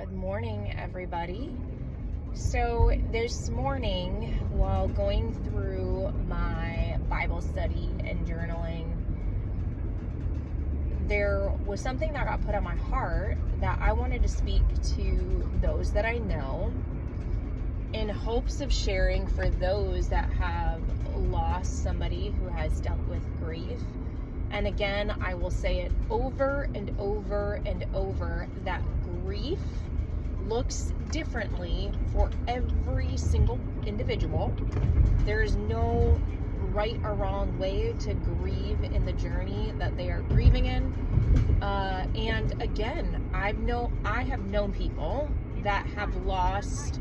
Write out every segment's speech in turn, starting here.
Good morning, everybody. So this morning, while going through my Bible study and journaling, there was something that got put on my heart that I wanted to speak to those that I know in hopes of sharing for those that have lost somebody who has dealt with grief. And again, I will say it over and over and over that grief looks differently for every single individual. There is no right or wrong way to grieve in the journey that they are grieving in. And again, I have known people that have lost,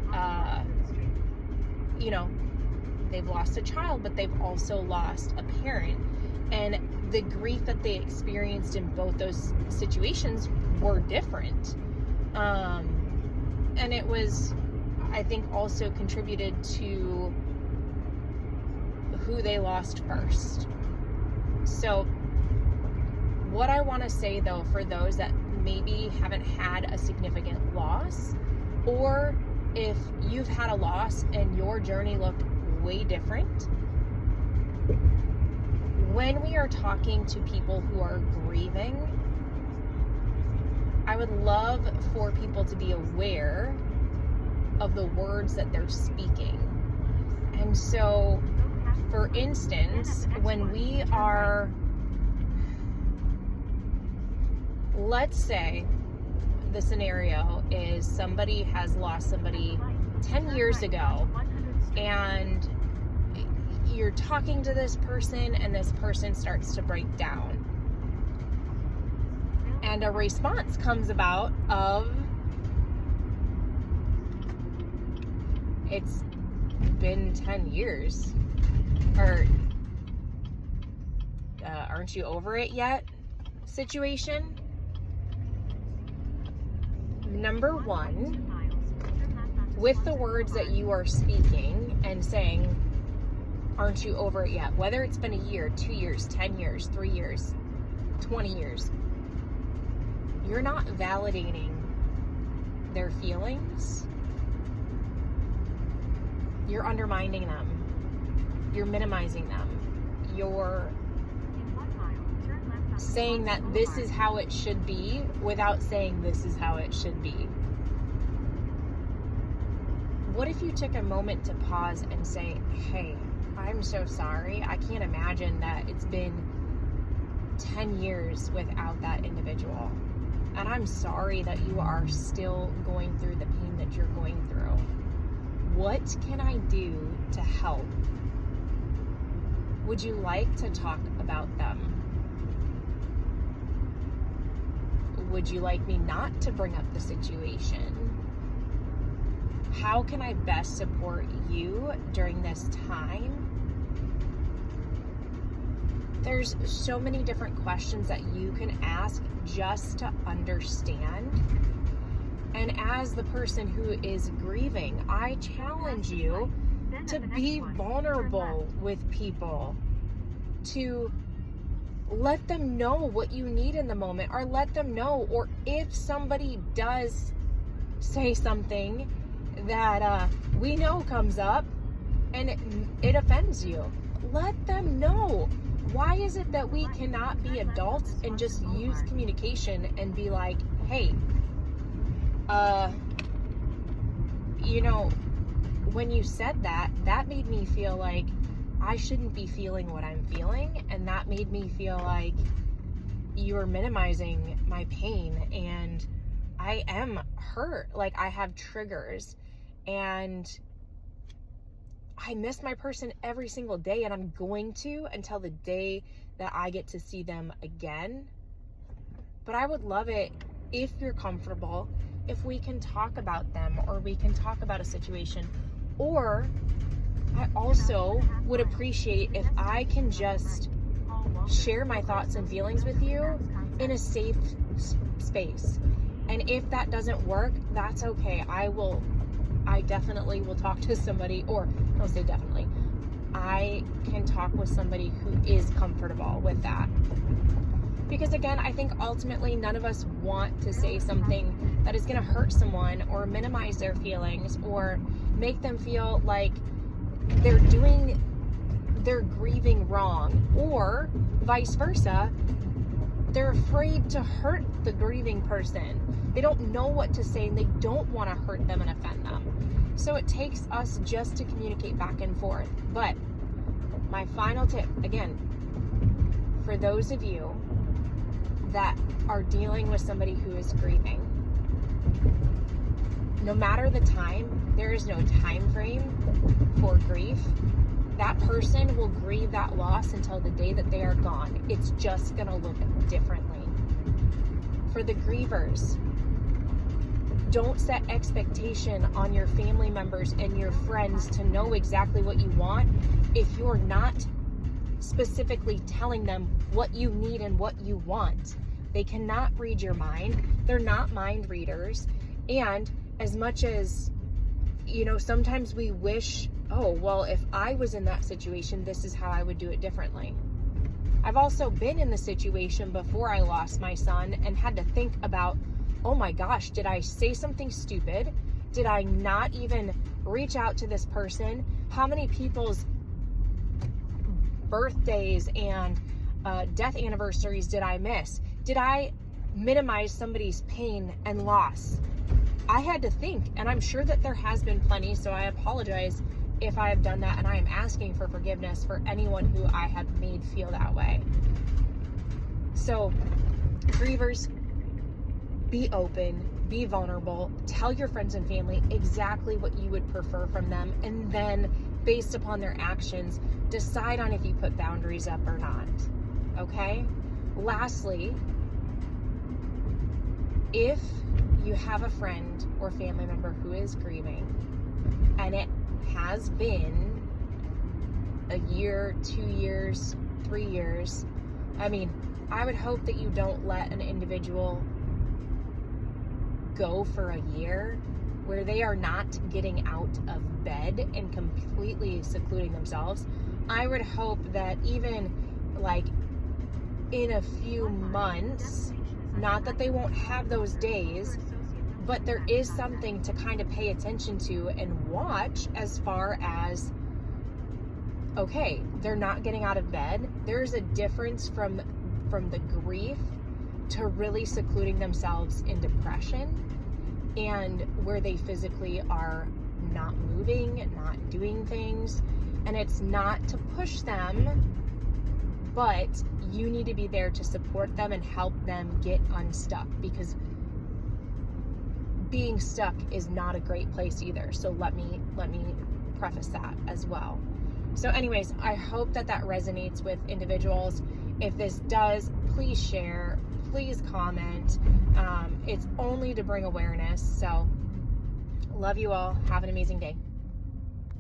they've lost a child, but they've also lost a parent. And the grief that they experienced in both those situations were different. And it was, I think, also contributed to who they lost first. So what I want to say, though, for those that maybe haven't had a significant loss, or if you've had a loss and your journey looked way different, when we are talking to people who are grieving, I would love for people to be aware of the words that they're speaking. And so, for instance, when we are, let's say the scenario is somebody has lost somebody 10 years ago, and you're talking to this person and this person starts to break down. And a response comes about of, it's been 10 years. Or, aren't you over it yet? Situation. Number one, with the words that you are speaking and saying, aren't you over it yet? Whether it's been a year, 2 years, 10 years, 3 years, 20 years, you're not validating their feelings. You're undermining them. You're minimizing them. You're saying that this is how it should be without saying this is how it should be. What if you took a moment to pause and say, hey, I'm so sorry. I can't imagine that it's been 10 years without that individual. And I'm sorry that you are still going through the pain that you're going through. What can I do to help? Would you like to talk about them? Would you like me not to bring up the situation? How can I best support you during this time? There's so many different questions that you can ask just to understand. And as the person who is grieving, I challenge you to be vulnerable with people, to let them know what you need in the moment, or let them know, or if somebody does say something that we know comes up and it offends you, let them know. Why is it that we cannot be adults and just use communication and be like, hey, when you said that, that made me feel like I shouldn't be feeling what I'm feeling, and that made me feel like you are minimizing my pain, and I am hurt. Like, I have triggers, and I miss my person every single day, and I'm going to until the day that I get to see them again. But I would love it if you're comfortable, if we can talk about them, or we can talk about a situation. Or I also would appreciate if I can just share my thoughts and feelings with you in a safe space. And if that doesn't work, that's okay. I definitely will talk to somebody, or I'll say definitely, I can talk with somebody who is comfortable with that. Because again, I think ultimately none of us want to say something that is going to hurt someone or minimize their feelings or make them feel like they're grieving wrong, or vice versa, they're afraid to hurt the grieving person. They don't know what to say and they don't want to hurt them and offend them. So it takes us just to communicate back and forth. But my final tip, again, for those of you that are dealing with somebody who is grieving, no matter the time, there is no time frame for grief. That person will grieve that loss until the day that they are gone. It's just going to look differently. For the grievers, don't set expectation on your family members and your friends to know exactly what you want if you're not specifically telling them what you need and what you want. They cannot read your mind. They're not mind readers. And as much as, sometimes we wish, oh, well, if I was in that situation, this is how I would do it differently. I've also been in the situation before I lost my son and had to think about, oh my gosh, did I say something stupid? Did I not even reach out to this person? How many people's birthdays and death anniversaries did I miss? Did I minimize somebody's pain and loss? I had to think, and I'm sure that there has been plenty, so I apologize if I have done that, and I am asking for forgiveness for anyone who I have made feel that way. So, grievers, be open, be vulnerable, tell your friends and family exactly what you would prefer from them, and then, based upon their actions, decide on if you put boundaries up or not. Okay? Lastly, if you have a friend or family member who is grieving, and it has been a year, 2 years, 3 years, I would hope that you don't let an individual go for a year where they are not getting out of bed and completely secluding themselves. I would hope that even in a few months, not that they won't have those days, but there is something to kind of pay attention to and watch as far as, okay, they're not getting out of bed. There's a difference from the grief to really secluding themselves in depression, and where they physically are not moving, not doing things. And it's not to push them, but you need to be there to support them and help them get unstuck, because being stuck is not a great place either. So let me preface that as well. So anyways, I hope that resonates with individuals. If this does, please share, please comment. It's only to bring awareness. So love you all. Have an amazing day.